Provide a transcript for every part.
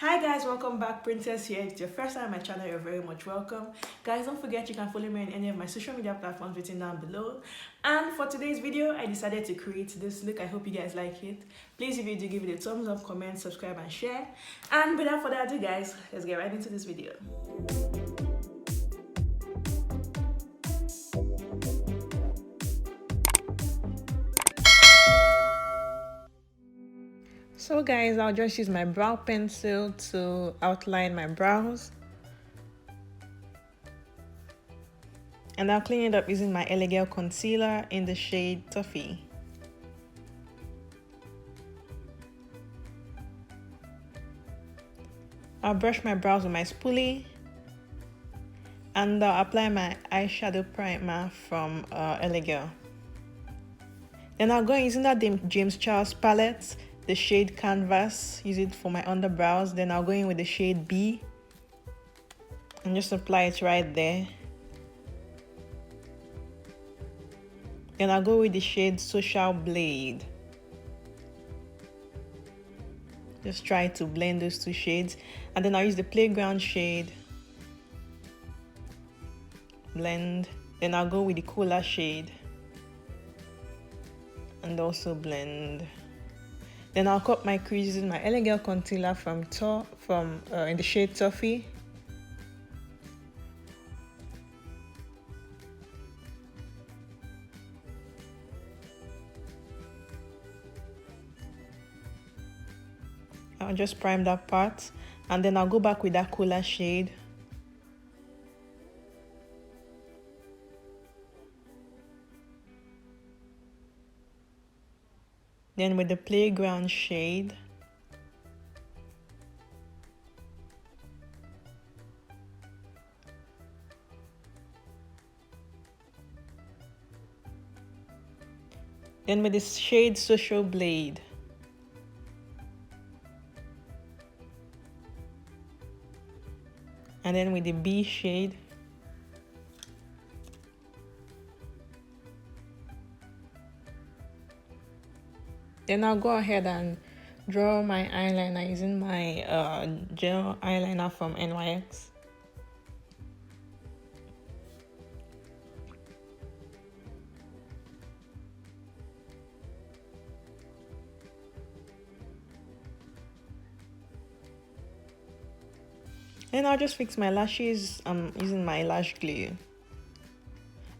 Hi guys, welcome back. Princess here. If it's your first time on my channel, you're very much welcome. Guys, don't forget you can follow me on any of my social media platforms written down below. And for today's video, I decided to create this look. I hope you guys like it. Please, if you do, give it a thumbs up, comment, subscribe, and share. And without further ado, guys, let's get right into this video. So guys, I'll just use my brow pencil to outline my brows. And I'll clean it up using my Elegant concealer in the shade Toffee. I'll brush my brows with my spoolie. And I'll apply my eyeshadow primer from Elegant. Then I'll go using that James Charles palette, the shade Canvas, use it for my underbrows. Then I'll go in with the shade B and just apply it right there. Then I'll go with the shade Social Blade. Just try to blend those two shades. And then I'll use the Playground shade. Blend. Then I'll go with the cooler shade. And also blend. Then I'll cut my creases in my Elegant concealer from in the shade Toffee. I'll just prime that part, and then I'll go back with that cooler shade. Then with the Playground shade. Then with this shade Social Blade. And then with the B shade. Then I'll go ahead and draw my eyeliner using my gel eyeliner from NYX. Then I'll just fix my lashes using my lash glue.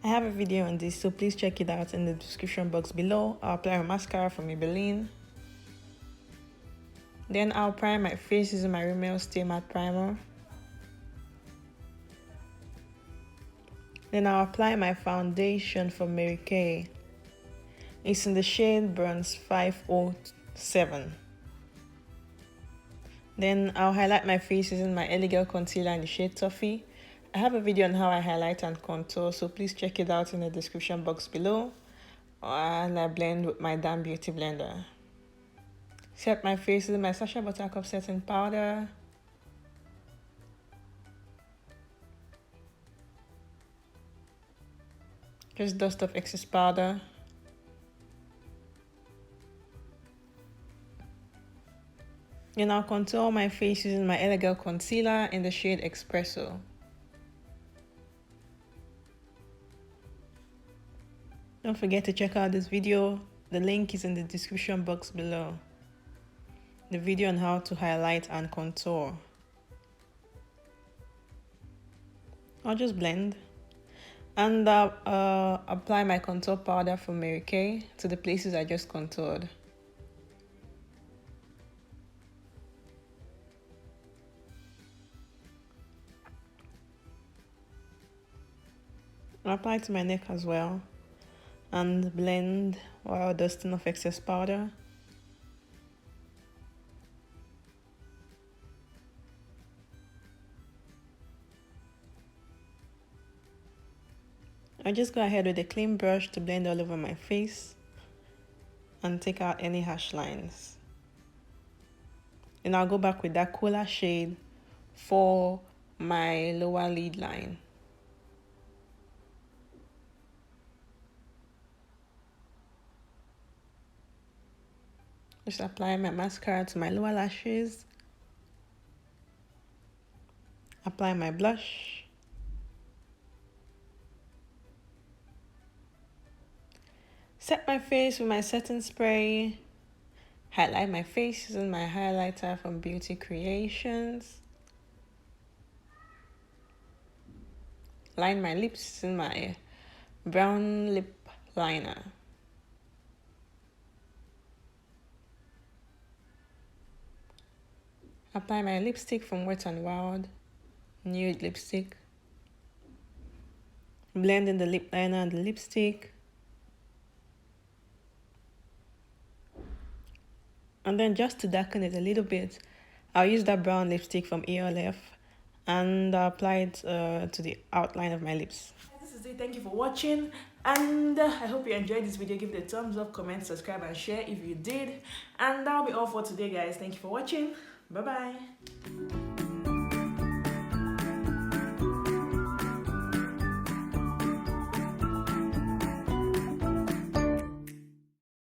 I have a video on this, so please check it out in the description box below. I'll apply a mascara from Maybelline. Then I'll prime my face using my Rimmel Stay Matte Primer. Then I'll apply my foundation from Mary Kay. It's in the shade Bronze 507. Then I'll highlight my face using my Elegant concealer in the shade Toffee. I have a video on how I highlight and contour, so please check it out in the description box below. And I blend with my Damn Beauty blender. Set my face with my Sacha Buttercup setting powder. Just dust off excess powder. Then I'll contour my face using my Elegant concealer in the shade Espresso. Don't forget to check out this video. The link is in the description box below. The video on how to highlight and contour. I'll just blend. And apply my contour powder from Mary Kay to the places I just contoured. I'll apply to my neck as well. And blend while dusting off excess powder. I just go ahead with a clean brush to blend all over my face and take out any harsh lines. Then I'll go back with that cooler shade for my lower lid line. Just apply my mascara to my lower lashes. Apply my blush. Set my face with my setting spray. Highlight my face using my highlighter from Beauty Creations. Line my lips using my brown lip liner. Apply my lipstick from Wet n Wild, nude lipstick. Blend in the lip liner and the lipstick. And then just to darken it a little bit, I'll use that brown lipstick from ELF and I'll apply it to the outline of my lips. This is it. Thank you for watching, and I hope you enjoyed this video. Give it a thumbs up, comment, subscribe, and share if you did. And that'll be all for today, guys. Thank you for watching. Bye bye.